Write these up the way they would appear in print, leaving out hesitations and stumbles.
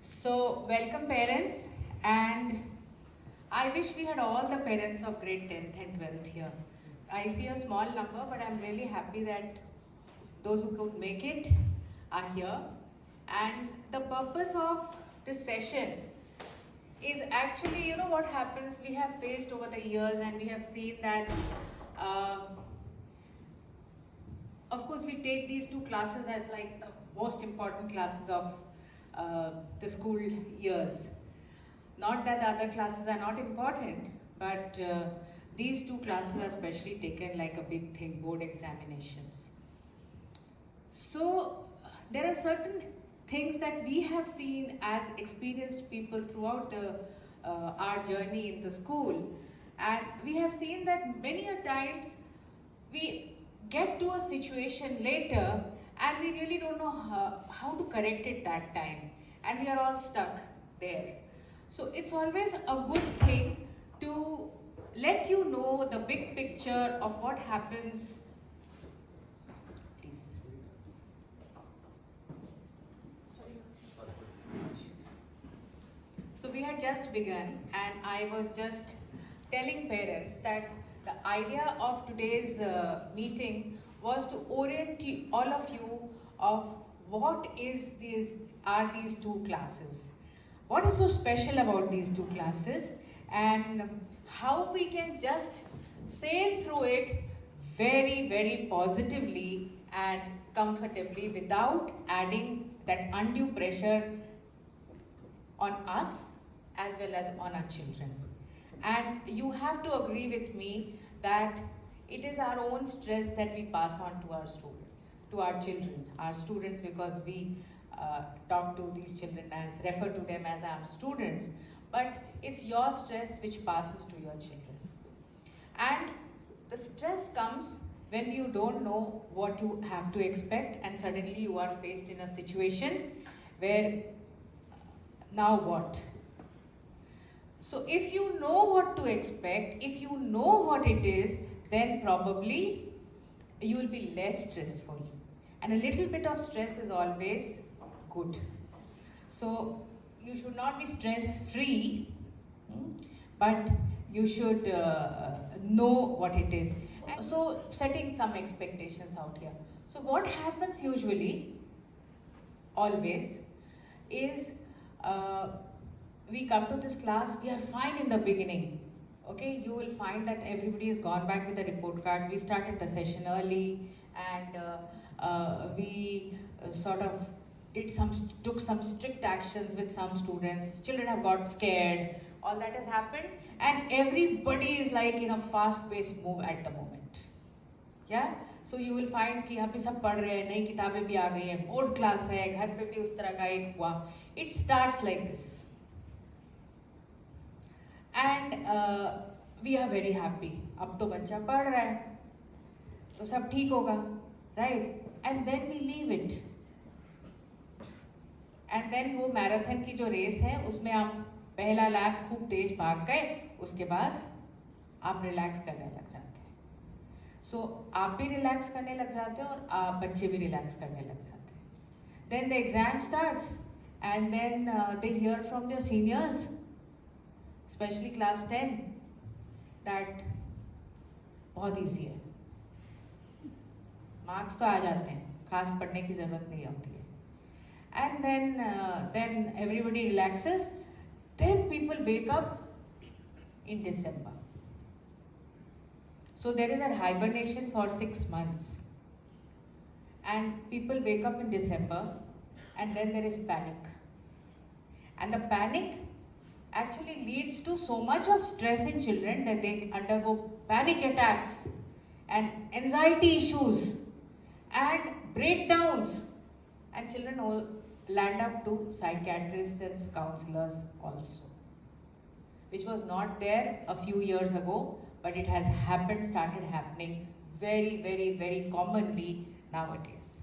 So, welcome parents, and I wish we had all the parents of grade 10th and 12th here. I see a small number, but I'm really happy that those who could make it are here. And the purpose of this session is actually, what happens, we have faced over the years and we have seen that, uh, of course, we take these two classes as like the most important classes of the school years. Not that the other classes are not important, but these two classes are especially taken like a big thing, board examinations. So there are certain things that we have seen as experienced people throughout our journey in the school, and we have seen that many a times we get to a situation later and we really don't know how to correct it that time, and we are all stuck there. So it's always a good thing to let you know the big picture of what happens. Please. So we had just begun, and I was just telling parents that the idea of today's meeting was to orient all of you of what are these two classes. What is so special about these two classes, and how we can just sail through it very, very positively and comfortably without adding that undue pressure on us as well as on our children. And you have to agree with me that it is our own stress that we pass on to our students, to our children, our students, because we talk to these children refer to them as our students, but it's your stress which passes to your children. And the stress comes when you don't know what you have to expect, and suddenly you are faced in a situation where now what? So if you know what to expect, if you know what it is, then probably you will be less stressful. And a little bit of stress is always good. So you should not be stress-free, but you should know what it is. So setting some expectations out here. So what happens usually, always, is we come to this class, we are fine in the beginning. Okay, you will find that everybody has gone back with the report cards. We started the session early, and we sort of took some strict actions with some students. Children have got scared. All that has happened, and everybody is like in a fast-paced move at the moment. Yeah, so you will find कि यहाँ पे सब पढ़ रहे हैं, नई किताबें भी आ गई हैं, बोर्ड क्लास है, घर पे भी उस तरह का एक हुआ. It starts like this, and we are very happy. अब तो बच्चा पढ़ रहा है, तो सब ठीक होगा, right? And then we leave it. And then वो मैराथन की जो रेस है, उसमें आप पहला लैप खूब तेज भाग गए, उसके बाद आप रिलैक्स करने लग जाते हैं. सो आप भी रिलैक्स करने लग जाते हैं और बच्चे भी रिलैक्स करने लग जाते हैं. Then the exam starts, and then they hear from their seniors, specially class 10, that बहुत ईजी है, मार्क्स तो आ जाते हैं, खास पढ़ने की ज़रूरत नहीं होती है. And then everybody relaxes. Then people wake up in December. So there is a hibernation for 6 months, and people wake up in December, and then there is panic. And the panic actually leads to so much of stress in children that they undergo panic attacks and anxiety issues and breakdowns, and children all land up to psychiatrists and counselors also, which was not there a few years ago, but it has started happening very, very, very commonly nowadays.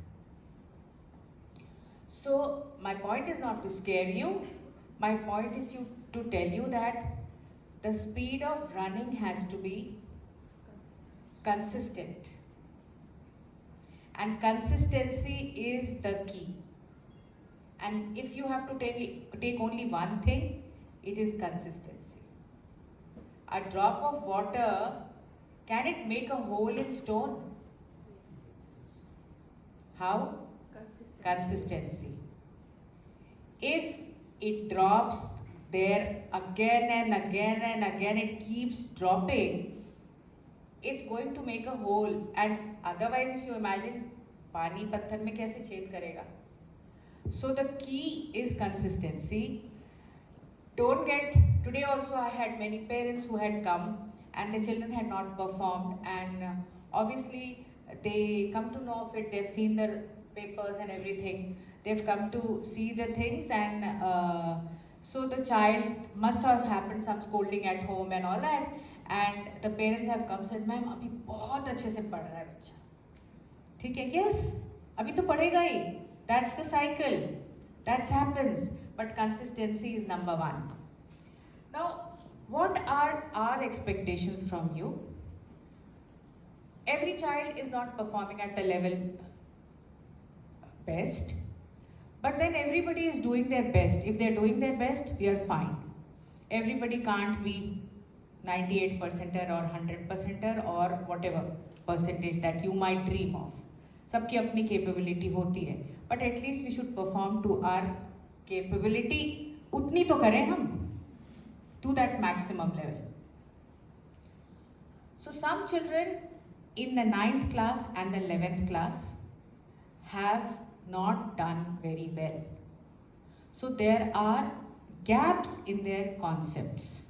So my point is not to scare you, my point is to tell you that the speed of running has to be consistent, and consistency is the key. And if you have to take only one thing, it is consistency. A drop of water, can it make a hole in stone? How? Consistency. If it drops there again and again and again, it keeps dropping, it's going to make a hole. And otherwise, if you imagine, पानी पत्थर में कैसे छेद करेगा? So the key is consistency. Don't get, today also I had many parents who had come and the children had not performed, and obviously they come to know of it, they've seen the papers and everything, they've come to see the things, and so the child must have happened some scolding at home and all that, and the parents have come said, ma'am अभी बहुत अच्छे से पढ़ रहा है बच्चा, ठीक है? Yes, अभी तो पढ़ेगा ही, that's the cycle, that happens, but consistency is number one. Now, what are our expectations from you? Every child is not performing at the level best, but then everybody is doing their best. If they're doing their best, we are fine. Everybody can't be 98%er or 100%er or whatever percentage that you might dream of. सबकी अपनी capability होती है, but at least we should perform to our capability. उतनी तो करें हम, to that maximum level. So some children in the 9th class and the 11th class have not done very well. So there are gaps in their concepts.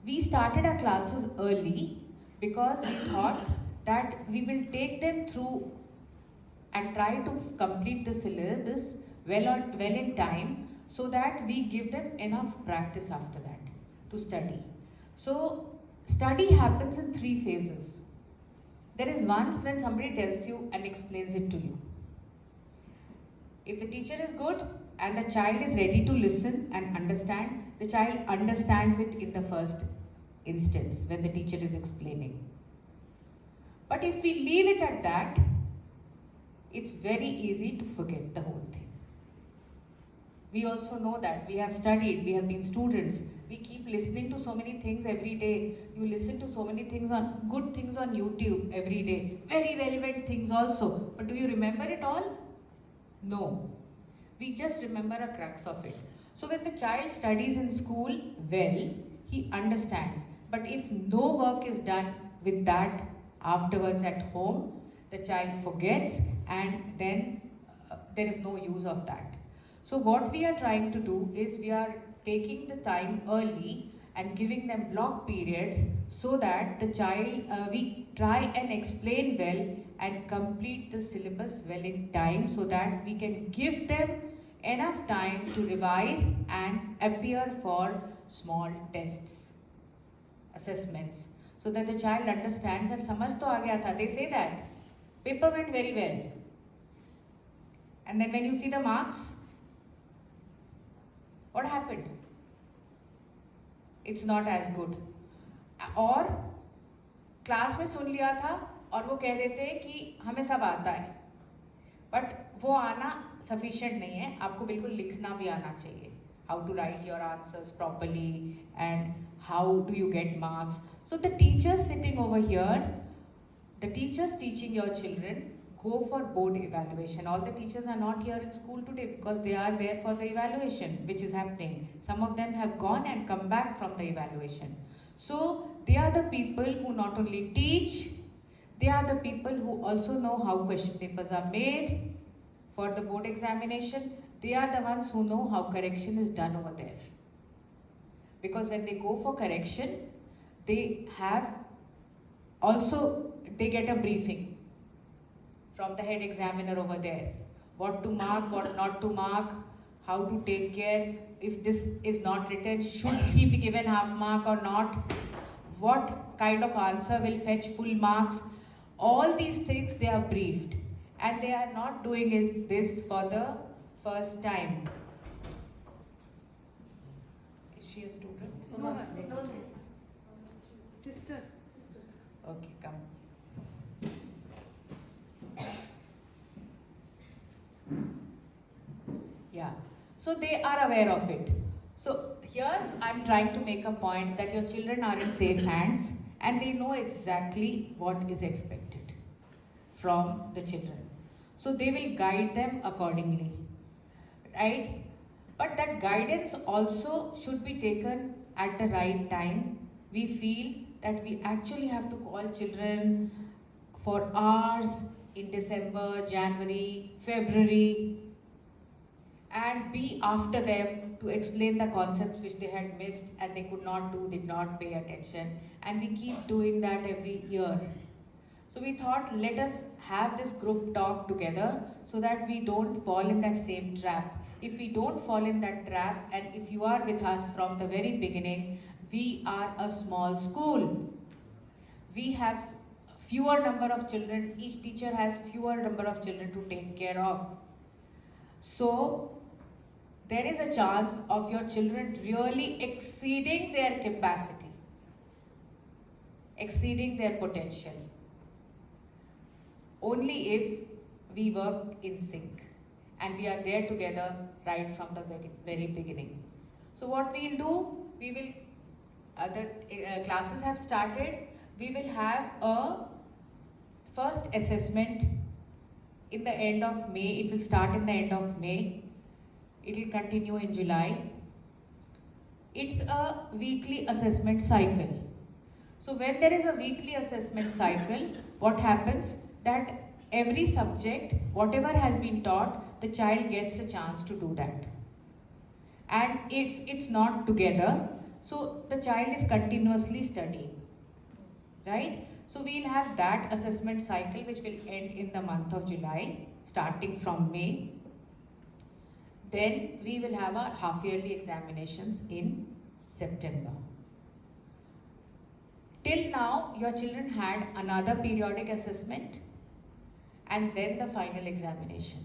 We started our classes early because we thought that we will take them through and try to complete the syllabus well in time, so that we give them enough practice after that to study. So study happens in 3 phases. There is once when somebody tells you and explains it to you. If the teacher is good and the child is ready to listen and understand, the child understands it in the first instance when the teacher is explaining. But if we leave it at that, it's very easy to forget the whole thing. We also know that. We have studied, we have been students. We keep listening to so many things every day. You listen to so many things good things on YouTube every day. Very relevant things also. But do you remember it all? No. We just remember a crux of it. So when the child studies in school well, he understands. But if no work is done with that afterwards at home, the child forgets, and then there is no use of that. So what we are trying to do is we are taking the time early and giving them block periods so that the child, we try and explain well and complete the syllabus well in time, so that we can give them enough time to revise and appear for small tests, assessments, so that the child understands that samajh to aa gaya tha. They say that. Paper went very well. And then when you see the marks, what happened? It's not as good. और class में सुन लिया था और वो कह देते हैं कि हमें सब आता है, बट वो आना sufficient नहीं है, आपको बिल्कुल लिखना भी आना चाहिए. How to write your answers properly and how do you get marks. So the teachers sitting over here, the teachers teaching your children, go for board evaluation. All the teachers are not here in school today because they are there for the evaluation which is happening. Some of them have gone and come back from the evaluation. So they are the people who not only teach, they are the people who also know how question papers are made for the board examination. They are the ones who know how correction is done over there. Because when they go for correction, they have also, they get a briefing from the head examiner over there. What to mark, what not to mark, how to take care. If this is not written, should he be given half mark or not? What kind of answer will fetch full marks? All these things they are briefed. And they are not doing this for the first time. Is she a student? No. Sister. Okay, come. Yeah. So they are aware of it. So here I'm trying to make a point that your children are in safe hands and they know exactly what is expected from the children. So they will guide them accordingly, right? But that guidance also should be taken at the right time. We feel that we actually have to call children for hours in December, January, February, and be after them to explain the concepts which they had missed and they could not do, did not pay attention. And we keep doing that every year. So we thought, let us have this group talk together so that we don't fall in that same trap. If we don't fall in that trap, and if you are with us from the very beginning, we are a small school. We have fewer number of children. Each teacher has fewer number of children to take care of. So there is a chance of your children really exceeding their capacity, exceeding their potential, only if we work in sync and we are there together right from the very beginning. So what we'll do, we will, the classes have started, we will have a first assessment in the end of May. It will start in the end of May. It will continue in July. It's a weekly assessment cycle. So when there is a weekly assessment cycle, what happens? That every subject, whatever has been taught, the child gets a chance to do that. And if it's not together, so the child is continuously studying, right? So we'll have that assessment cycle which will end in the month of July, starting from May. Then we will have our half-yearly examinations in September. Till now, your children had another periodic assessment and then the final examination.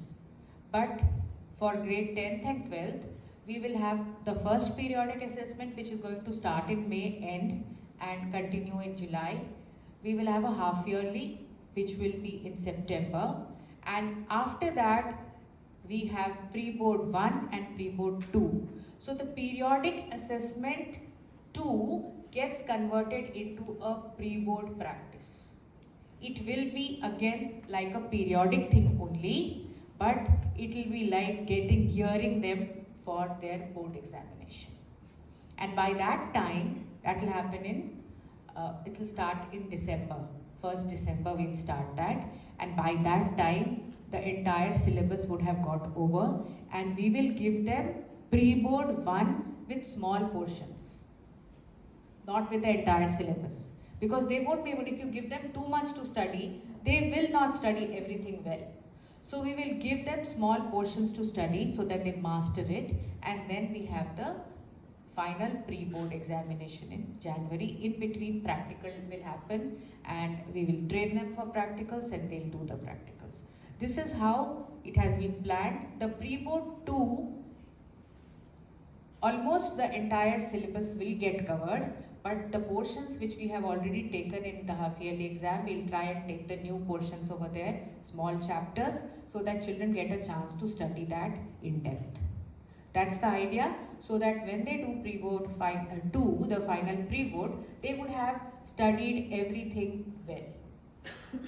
But for grade 10th and 12th, we will have the first periodic assessment which is going to start in May end and continue in July. We will have a half-yearly which will be in September, and after that we have pre-board 1 and pre-board 2. So the periodic assessment 2 gets converted into a pre-board practice. It will be again like a periodic thing only, but it will be like gearing them for their board examination. And by that time, that will happen in, it will start in December. 1st December we'll start that, and by that time, the entire syllabus would have got over, and we will give them pre-board 1 with small portions, not with the entire syllabus. Because they won't be able, if you give them too much to study, they will not study everything well. So we will give them small portions to study so that they master it, and then we have the final pre-board examination in January. In between, practical will happen and we will train them for practicals and they'll do the practicals. This is how it has been planned. The pre-board 2, almost the entire syllabus will get covered, but the portions which we have already taken in the half-yearly exam, we'll try and take the new portions over there, small chapters, so that children get a chance to study that in depth. That's the idea, so that when they do pre-board 2, the final pre-board, they would have studied everything well.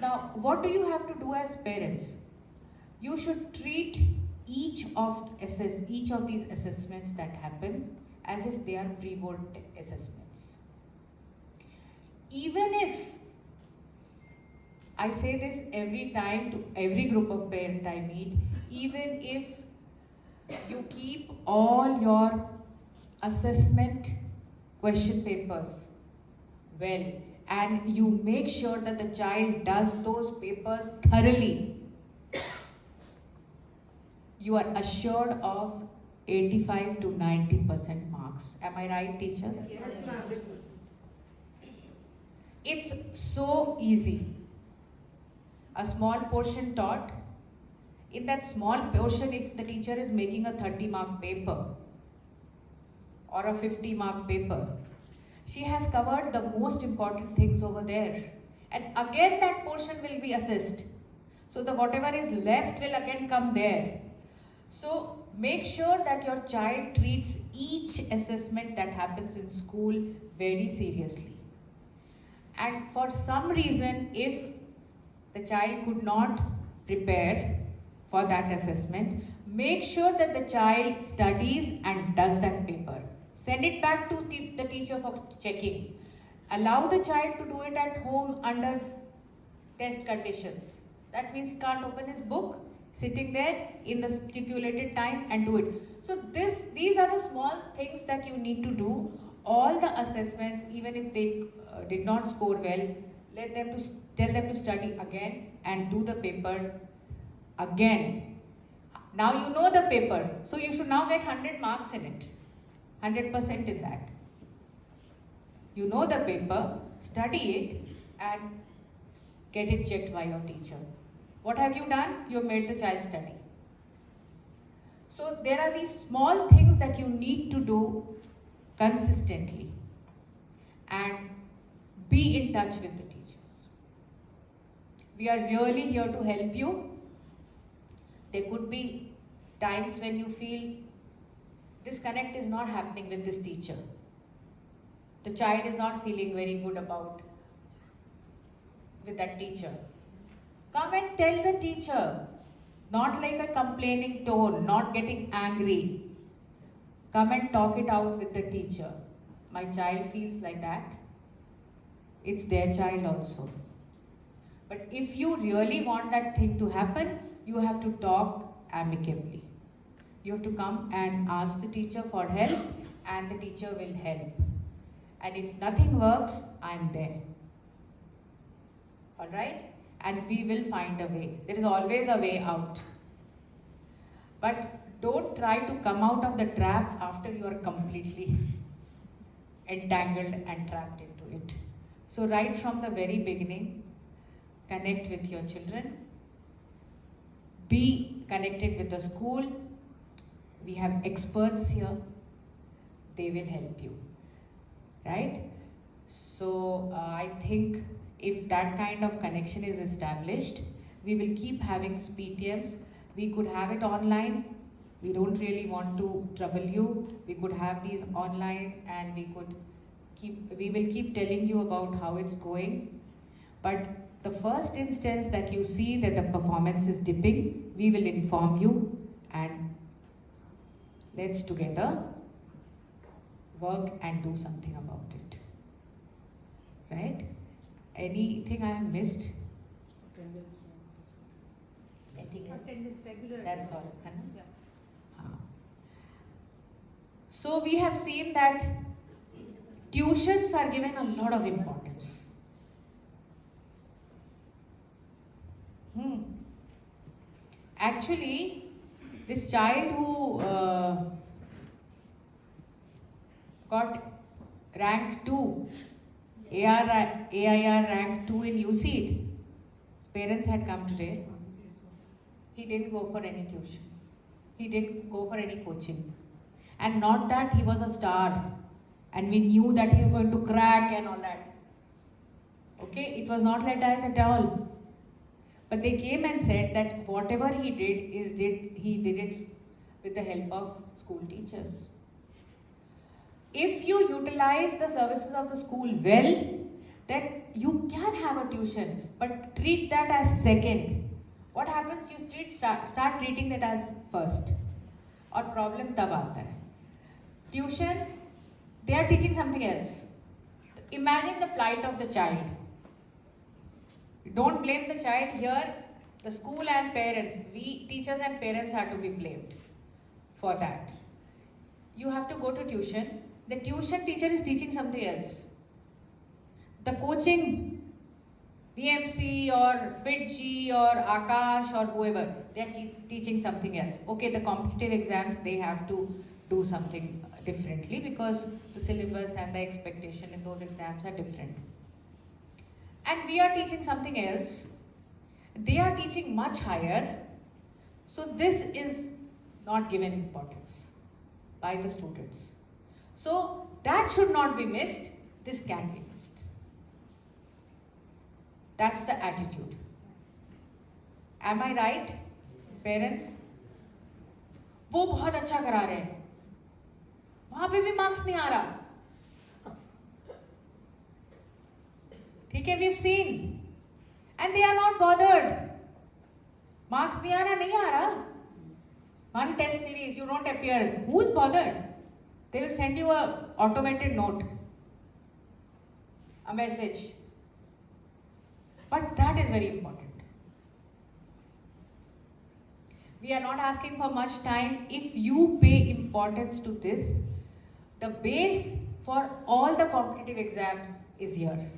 Now, what do you have to do as parents? You should treat each of these assessments that happen as if they are pre-board assessments. Even if, I say this every time to every group of parents I meet, even if you keep all your assessment question papers well and you make sure that the child does those papers thoroughly, you are assured of 85 to 90% marks. Am I right, teachers? Yes. It's so easy. A small portion taught. In that small portion, if the teacher is making a 30-mark paper or a 50-mark paper, she has covered the most important things over there. And again that portion will be assessed. So the whatever is left will again come there. So make sure that your child treats each assessment that happens in school very seriously. And for some reason, if the child could not prepare for that assessment, make sure that the child studies and does that paper. Send it back to the teacher for checking. Allow the child to do it at home under test conditions. That means he can't open his book, sitting there in the stipulated time and do it. So these are the small things that you need to do. All the assessments, even if they did not score well, tell them to study again and do the paper again. Now you know the paper, so you should now get 100 marks in it, 100% in that. You know the paper, study it and get it checked by your teacher. What have you done? You have made the child study. So there are these small things that you need to do consistently and be in touch with the teachers. We are really here to help you. There could be times when you feel this connect is not happening with this teacher. The child is not feeling very good with that teacher. Come and tell the teacher, not like a complaining tone, not getting angry. Come and talk it out with the teacher. My child feels like that. It's their child also. But if you really want that thing to happen, you have to talk amicably. You have to come and ask the teacher for help and the teacher will help. And if nothing works, I'm there. Alright? And we will find a way. There is always a way out. But don't try to come out of the trap after you are completely entangled and trapped into it. So right from the very beginning, connect with your children. Be connected with the school. We have experts here. They will help you. Right? So I think if that kind of connection is established, we will keep having PTMs. We could have it online. We don't really want to trouble you. We could have these online and we will keep telling you about how it's going. But the first instance that you see that the performance is dipping, we will inform you and let's together work and do something about it. Right? Anything I have missed? Attendance regular. That's all. Yeah. So we have seen that tuitions are given a lot of importance. Actually, this child who got rank 2, AIR rank 2 in UCET, his parents had come today. He didn't go for any tuition. He didn't go for any coaching. And not that he was a star and we knew that he was going to crack and all that. Okay, it was not like that at all. But they came and said that whatever he did, he did it with the help of school teachers. If you utilize the services of the school well, then you can have a tuition, but treat that as second. What happens? You start treating that as first. Or problem tab aata hai. Tuition, they are teaching something else. Imagine the plight of the child. Don't blame the child here. The school and parents, we teachers and parents have to be blamed for that. You have to go to tuition. The tuition teacher is teaching something else. The coaching, BMC or FitG or Akash or whoever, they are teaching something else. Okay, the competitive exams, they have to do something differently because the syllabus and the expectation in those exams are different. And we are teaching something else. They are teaching much higher. So this is not given importance by the students. So that should not be missed. This can be missed. That's the attitude. Am I right, parents? वो बहुत अच्छा करा रहे हैं, वहां पे भी marks नहीं आ रहा. ठीक है, we've seen, and they are not bothered. Marks नहीं आ रहा. One test series, you don't appear. Who's bothered? They will send you a automated note, a message. But that is very important. We are not asking for much time. If you pay importance to this, the base for all the competitive exams is here.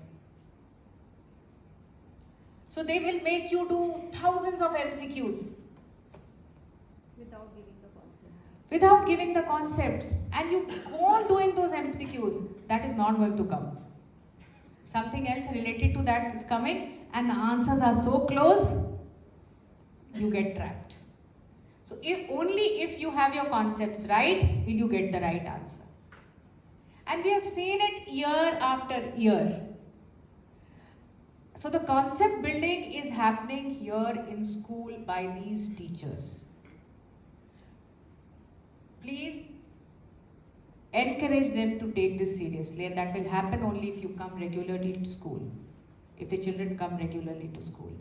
So they will make you do thousands of MCQs without giving the concepts, and you go on doing those MCQs. That is not going to come. Something else related to that is coming, and the answers are so close, you get trapped. So if you have your concepts right, will you get the right answer. And we have seen it year after year. So the concept building is happening here in school by these teachers. Please encourage them to take this seriously, and that will happen only if you come regularly to school, if the children come regularly to school.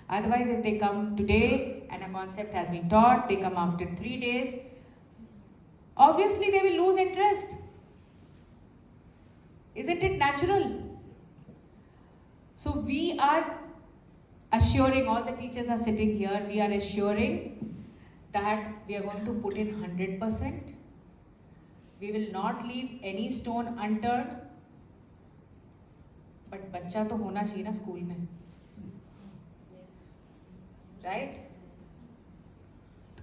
Otherwise, if they come today and a concept has been taught, they come after 3 days, obviously they will lose interest. Isn't it natural? So we are assuring, all the teachers are sitting here, we are assuring that we are going to put in 100%. We will not leave any stone unturned. But बच्चा तो होना चाहिए ना school में, right?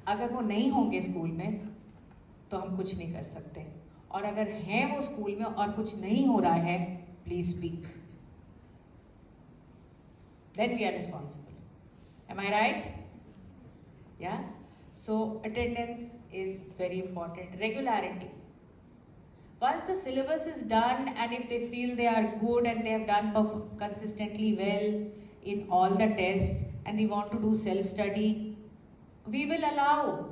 अगर वो नहीं होंगे स्कूल में तो हम कुछ नहीं कर सकते, और अगर हैं वो स्कूल में और कुछ नहीं हो रहा है, please speak. Then we are responsible. Am I right? Yeah? So attendance is very important. Regularity. Once the syllabus is done, and if they feel they are good and they have done consistently well in all the tests, and they want to do self-study, we will allow.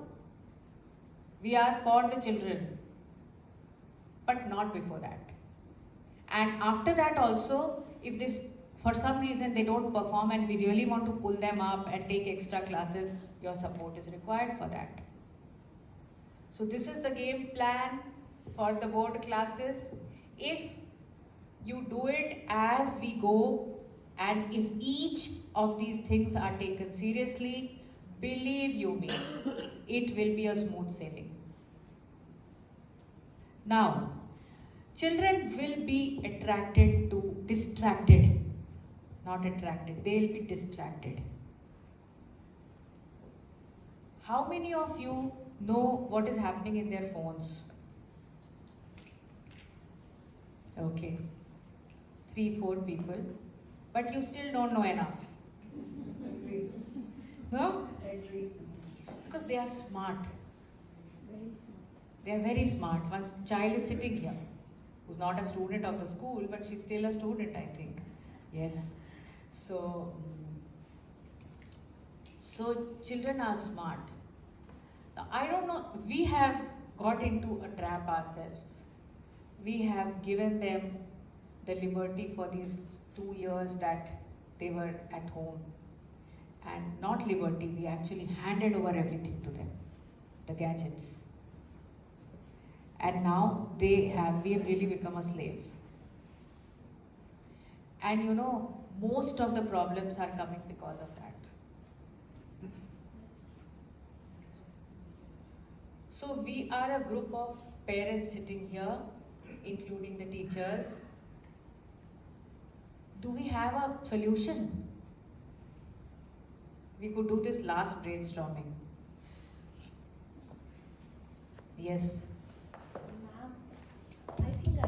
We are for the children, but not before that. And after that also, if this, for some reason they don't perform and we really want to pull them up and take extra classes, your support is required for that. So this is the game plan for the board classes. If you do it as we go, and if each of these things are taken seriously, believe you me, it will be a smooth sailing. Now, children will be distracted, not attracted, they will be distracted. How many of you know what is happening in their phones? Okay, 3-4 people, but you still don't know enough. No? Because they are smart. They are very smart. One child is sitting here, who's not a student of the school, but she's still a student, I think. Yes. So children are smart. Now, I don't know, we have got into a trap ourselves. We have given them the liberty for these 2 years that they were at home. And not liberty, we actually handed over everything to them, the gadgets. And now we have really become a slave. And you know, most of the problems are coming because of that. So we are a group of parents sitting here, including the teachers. Do we have a solution? We could do this last brainstorming. Yes. Ma'am, I think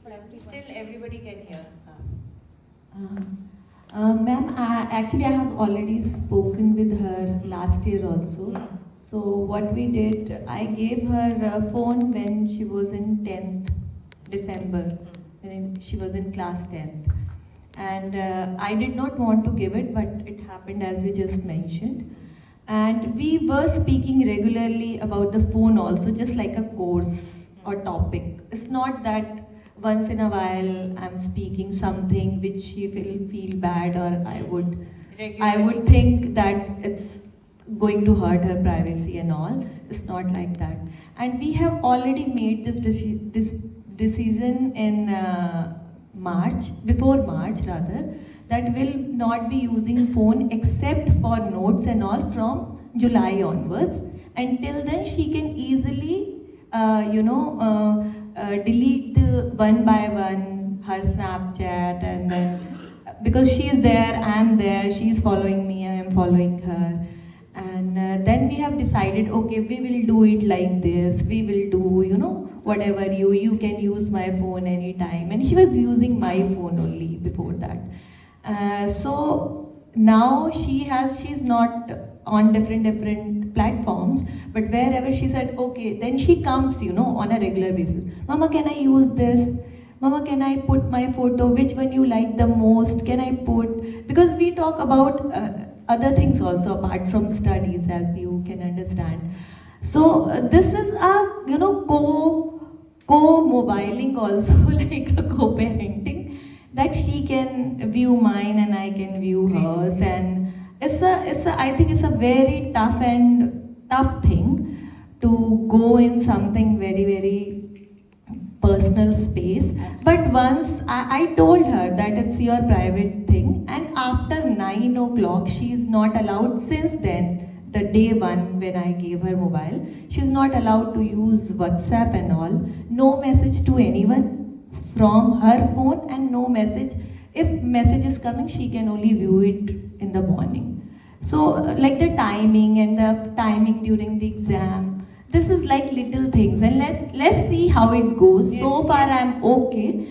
for everyone. Still everybody can hear. Ma'am, actually I have already spoken with her last year also. So what we did, I gave her a phone when she was in 10th December, when she was in class 10th. And I did not want to give it, but it happened as you just mentioned. And we were speaking regularly about the phone also, just like a course or topic. It's not that once in a while I'm speaking something which she will feel bad, or I would Regularly. think that it's going to hurt her privacy and all. It's not like that. And we have already made this decision in before March rather, that will not be using phone except for notes and all from July onwards. Until then, she can easily, delete the one by one her Snapchat, and then because she is there, I am there, she is following me, I am following her. And then we have decided, okay, we will do it like this. We will do, whatever you can use my phone anytime. And she was using my phone only before that. So now she's not on different platforms, but wherever she said okay, then she comes, on a regular basis. Mama, can I use this? Mama, can I put my photo? Which one you like the most? Can I put? Because we talk about other things also apart from studies, as you can understand. So this is a co-mobiling also, like a co-parenting, that she can view mine and I can view Great. hers. And I think it's a very tough thing to go in something very, very personal space. But once I told her that it's your private thing, and after 9 o'clock, she is not allowed. Since then, the day one when I gave her mobile, she's not allowed to use WhatsApp and all. No message to anyone from her phone, and no message. If message is coming, she can only view it in the morning. So, like the timing and the timing during the exam, this is like little things, and let's see how it goes. So Yes, far, yes. I'm okay.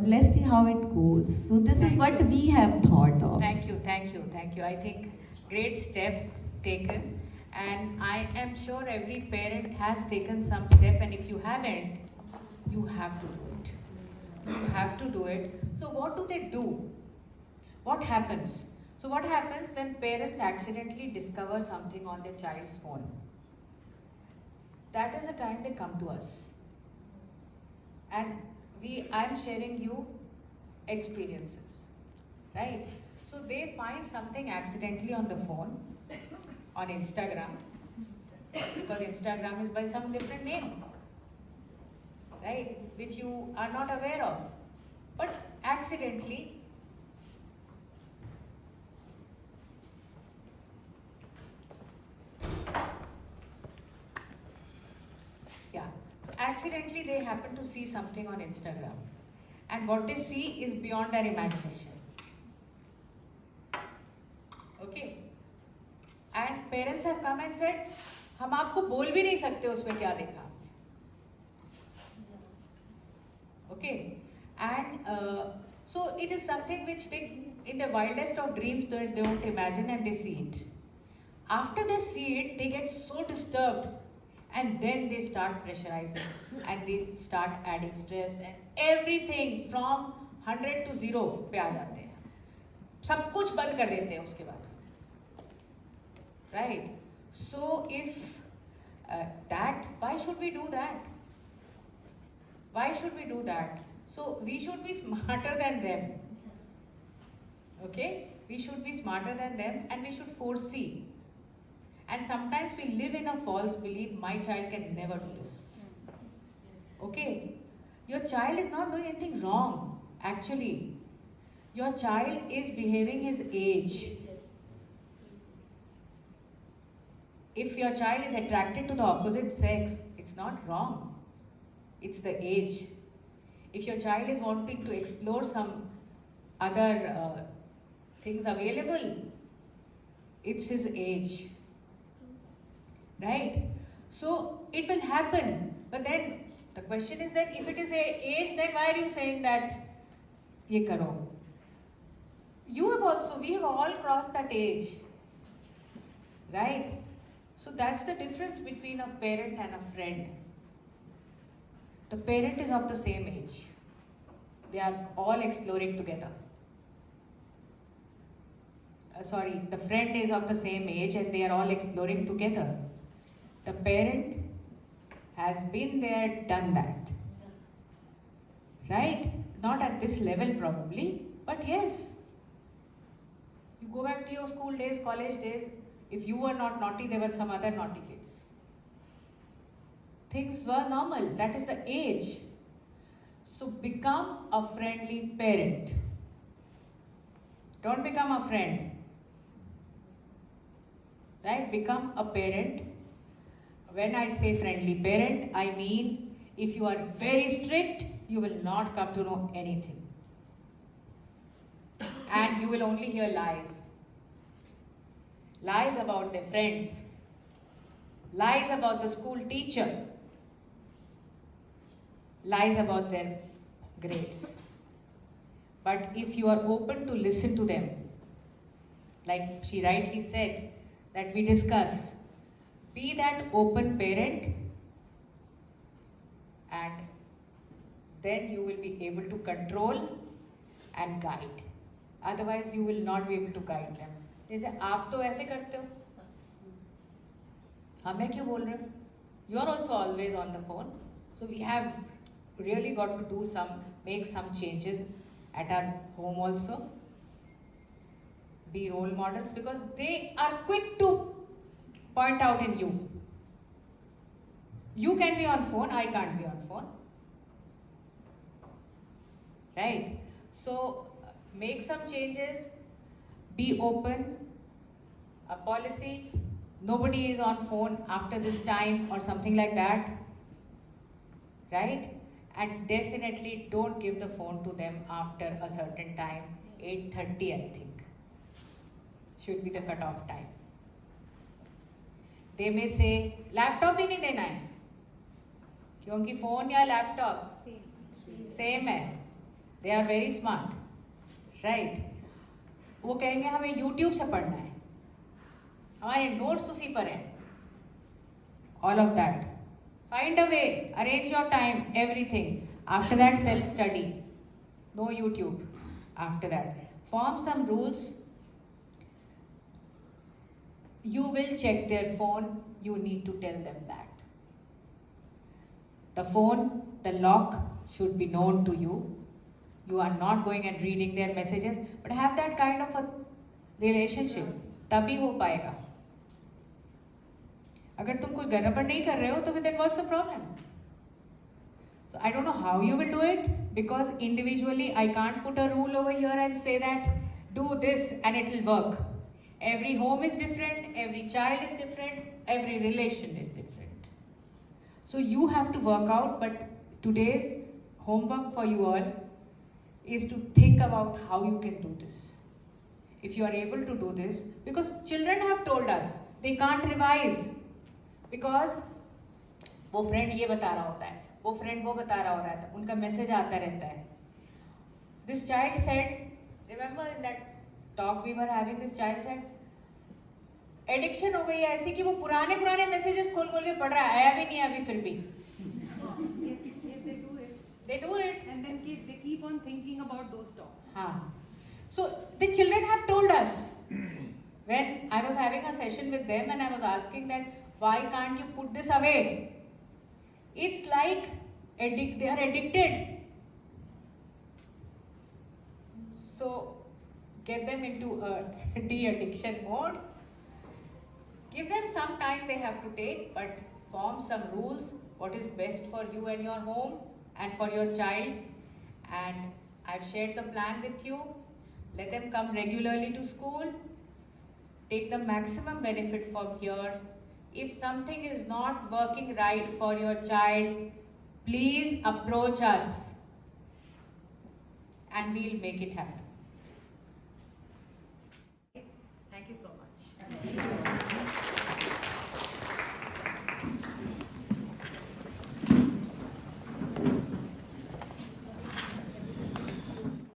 Let's see how it goes. So this is Thank what you. we have thought of. Thank you, thank you, thank you. I think great step taken, and I am sure every parent has taken some step, and if you haven't, you have to do it. You have to do it. So what do they do? What happens? So what happens when parents accidentally discover something on their child's phone? That is the time they come to us. And I'm sharing you experiences, right? So they find something accidentally on the phone, on Instagram, because Instagram is by some different name, right? Which you are not aware of. But accidentally, yeah, so accidentally they happen to see something on Instagram. And what they see is beyond their imagination. Okay? And parents have come and said, हम आपको बोल भी नहीं सकते उसमें क्या देखा. Okay? And so it is something which they, in the wildest of dreams, they don't imagine, and they see it. After they see it, they get so disturbed, and then they start pressurizing, and they start adding stress, and everything from 100 to 0 पे आ जाते हैं. सब कुछ बंद कर देते हैं उसके बाद. Right? So if why should we do that? Why should we do that? So we should be smarter than them. Okay? We should be smarter than them, and we should foresee. And sometimes we live in a false belief, my child can never do this. Okay? Your child is not doing anything wrong, actually. Your child is behaving his age. If your child is attracted to the opposite sex, it's not wrong. It's the age. If your child is wanting to explore some other things available, it's his age. Right? So it will happen. But then the question is that if it is a age, then why are you saying that ye karo? We have all crossed that age. Right? So that's the difference between a parent and a friend. The parent is of the same age. They are all exploring together. the friend is of the same age and they are all exploring together. The parent has been there, done that. Right? Not at this level probably, but yes. You go back to your school days, college days, if you were not naughty, there were some other naughty kids. Things were normal, that is the age. So become a friendly parent. Don't become a friend. Right? Become a parent. When I say friendly parent, I mean if you are very strict, you will not come to know anything. And you will only hear lies. Lies about their friends. Lies about the school teacher. Lies about their grades. But if you are open to listen to them, like she rightly said, that we discuss, be that open parent, and then you will be able to control and guide. Otherwise, you will not be able to guide them. जैसे आप तो ऐसे करते हो, हमें क्यों बोल रहे हो? You are also always on the phone. So we have really got to make some changes at our home also. Be role models because they are quick to point out in you. You can be on phone, I can't be on phone. Right? So make some changes, be open, a policy, nobody is on phone after this time or something like that. Right? And definitely don't give the phone to them after a certain time, 8:30 I think. Should be the cut-off time. They may say, laptop ही नहीं देना है, क्योंकि phone या laptop same है. They are very smart, right? वो कहेंगे हमें YouTube से पढ़ना है, हमारे notes उसी पर हैं. All of that. Find a way, arrange your time, everything. After that, self-study. No YouTube. After that, form some rules. You will check their phone, you need to tell them that. The phone, the lock should be known to you. You are not going and reading their messages, but have that kind of a relationship. तभी हो पाएगा. अगर तुम कुछ गड़बड़ नहीं कर रहे हो तो then what's the problem? So I don't know how you will do it because individually I can't put a rule over here and say that do this and it will work. Every home is different, every child is different, every relation is different. So you have to work out, but today's homework for you all is to think about how you can do this. If you are able to do this, because children have told us they can't revise because वो friend ये बता रहा होता है, वो friend वो बता रहा होता है, उनका message आता रहता है. This child said, remember in that talk we were having, this child said, addiction हो गई है ऐसी कि वो पुराने मैसेजेस खोल के पढ़ रहा है, आया भी नहीं है अभी फिर भी. They do it. And then they keep on thinking about those talks. हाँ. So the children have told us. When I was having a session with them and I was asking that, why can't you put this away? It's like they are addicted. So get them into a de-addiction mode. Give them some time they have to take, but form some rules, what is best for you and your home and for your child. And I've shared the plan with you. Let them come regularly to school. Take the maximum benefit from here. If something is not working right for your child, please approach us and we'll make it happen.